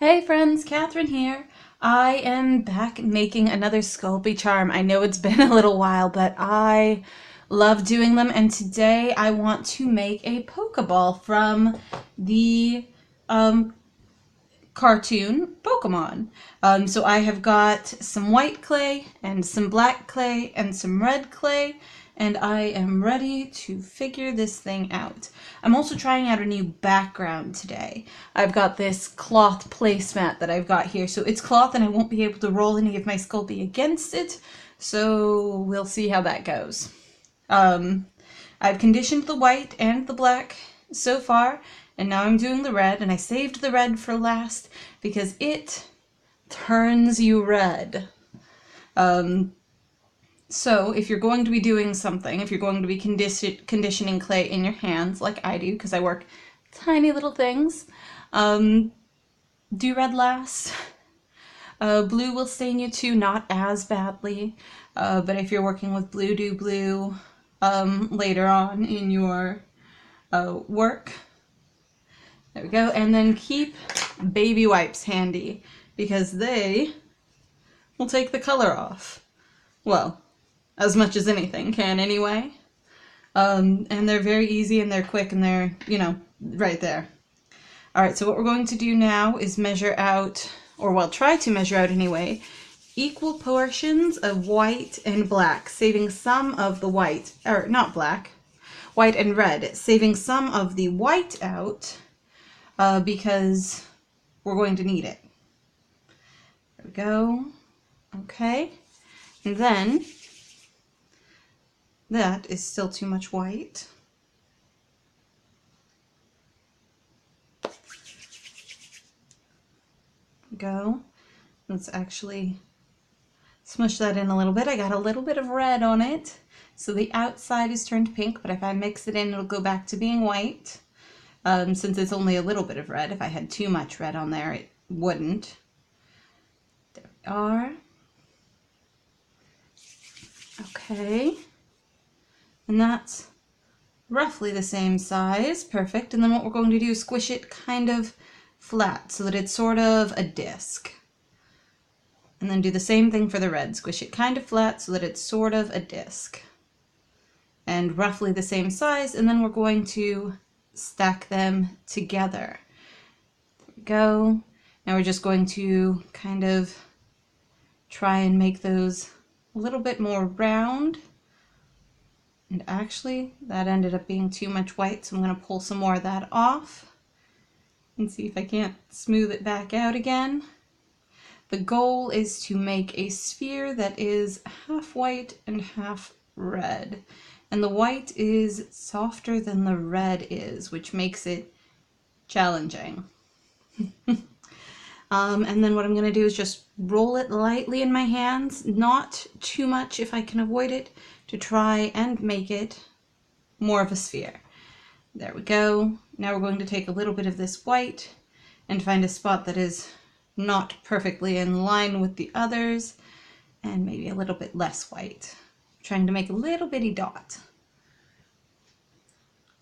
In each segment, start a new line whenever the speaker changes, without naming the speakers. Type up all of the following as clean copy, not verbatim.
Hey friends, Catherine here. I am back making another Sculpey charm. I know it's been a little while, but I love doing them, and today I want to make a Pokeball from the cartoon Pokemon. So I have got some white clay and some black clay and some red clay, and I am ready to figure this thing out. I'm also trying out a new background today. I've got this cloth placemat that I've got here. So it's cloth and I won't be able to roll any of my Sculpey against it. So we'll see how that goes. I've conditioned the white and the black so far, and now I'm doing the red, and I saved the red for last because it turns you red. So if you're going to be doing something, if you're going to be conditioning clay in your hands, like I do, because I work tiny little things, do red last. Blue will stain you too, not as badly, but if you're working with blue, do blue later on in your work. There we go. And then keep baby wipes handy because they will take the color off. Well, as much as anything can anyway. And they're very easy and they're quick and they're, right there. Alright, so what we're going to do now is measure out, or well, try to measure out anyway, equal portions of white and black, saving some of the white, or not black, white and red, saving some of the white out because we're going to need it. There we go. Okay. And then, that is still too much white. Go. Let's actually smush that in a little bit. I got a little bit of red on it, so the outside is turned pink, but if I mix it in, it'll go back to being white. Since it's only a little bit of red, if I had too much red on there, it wouldn't. There we are. Okay. And that's roughly the same size. Perfect. And then what we're going to do is squish it kind of flat so that it's sort of a disc. And then do the same thing for the red. Squish it kind of flat so that it's sort of a disc. And roughly the same size. And then we're going to stack them together. There we go. Now we're just going to kind of try and make those a little bit more round. And actually, that ended up being too much white, so I'm going to pull some more of that off and see if I can't smooth it back out again. The goal is to make a sphere that is half white and half red. And the white is softer than the red is, which makes it challenging. And then what I'm going to do is just roll it lightly in my hands, not too much if I can avoid it, to try and make it more of a sphere. There we go. Now we're going to take a little bit of this white and find a spot that is not perfectly in line with the others, and maybe a little bit less white. Trying to make a little bitty dot.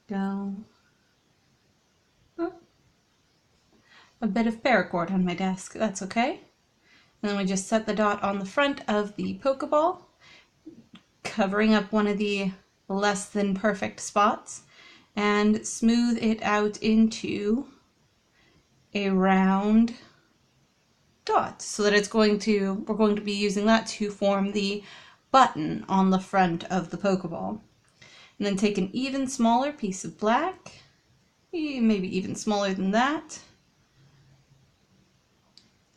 Go. Oh. A bit of paracord on my desk, that's okay. And then we just set the dot on the front of the Pokeball, covering up one of the less than perfect spots, and smooth it out into a round dot so that we're going to be using that to form the button on the front of the Pokeball. And then take an even smaller piece of black, maybe even smaller than that,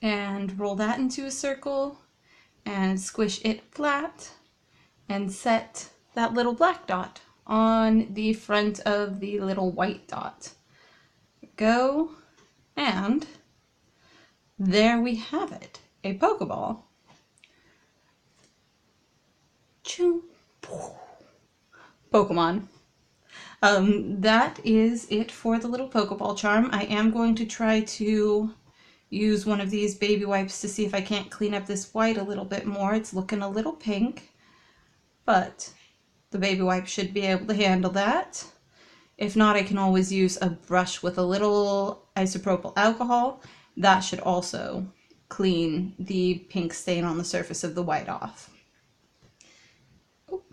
and roll that into a circle and squish it flat and set that little black dot on the front of the little white dot. Go, and there we have it, a Pokeball. Choo. Pokemon. That is it for the little Pokeball charm. I am going to try to use one of these baby wipes to see if I can't clean up this white a little bit more. It's looking a little pink, but the baby wipe should be able to handle that. If not, I can always use a brush with a little isopropyl alcohol that should also clean the pink stain on the surface of the white off. Oh,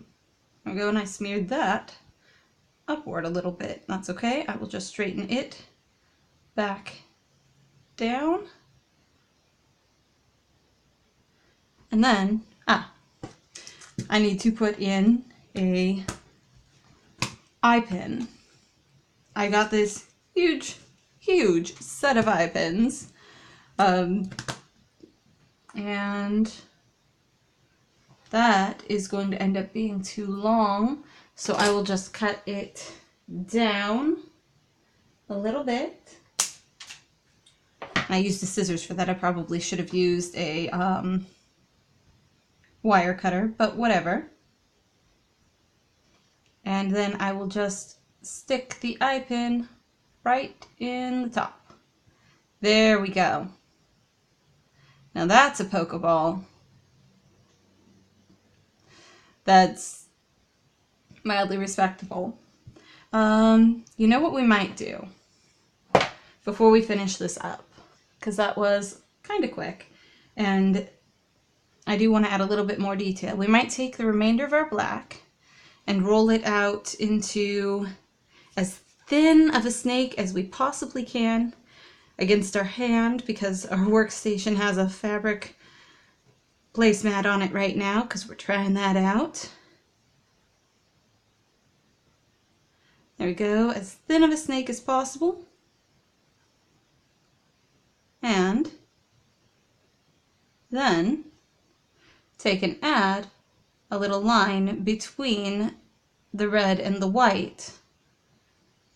there we go, and I smeared that upward a little bit. That's okay, I will just straighten it back down. And then, I need to put in a eye pin. I got this huge set of eye pins. And that is going to end up being too long, so I will just cut it down a little bit. I used the scissors for that. I probably should have used a wire cutter, but whatever. And then I will just stick the eye pin right in the top. There we go. Now that's a Pokeball. That's mildly respectable. You know what we might do before we finish this up? Because that was kind of quick. And I do want to add a little bit more detail. We might take the remainder of our black and roll it out into as thin of a snake as we possibly can against our hand, because our workstation has a fabric placemat on it right now because we're trying that out. There we go, as thin of a snake as possible. And then take and add a little line between the red and the white.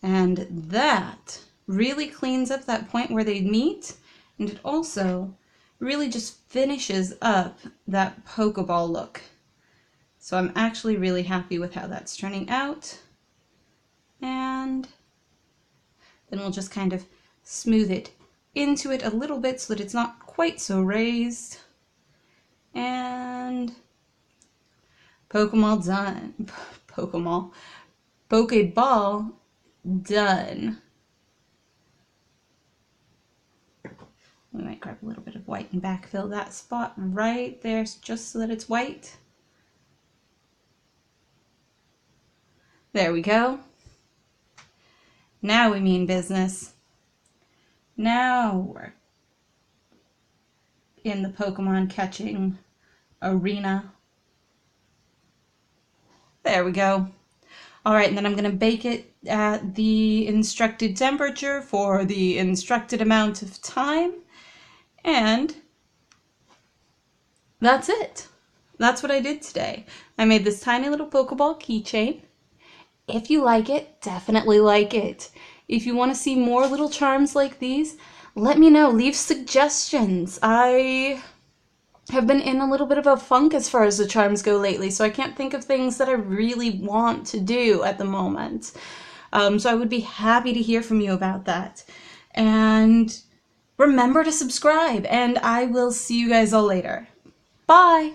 And that really cleans up that point where they meet, and it also really just finishes up that Pokeball look. So I'm actually really happy with how that's turning out. And then we'll just kind of smooth it into it a little bit so that it's not quite so raised. And Pokeball done. Pokeball done. We might grab a little bit of white and backfill that spot right there just so that it's white. There we go. Now we mean business. Now we're in the Pokemon catching arena. There we go. Alright, and then I'm going to bake it at the instructed temperature for the instructed amount of time. And that's it. That's what I did today. I made this tiny little Pokeball keychain. If you like it, definitely like it. If you want to see more little charms like these, let me know. Leave suggestions. I have been in a little bit of a funk as far as the charms go lately, so I can't think of things that I really want to do at the moment. So I would be happy to hear from you about that. And remember to subscribe, and I will see you guys all later. Bye!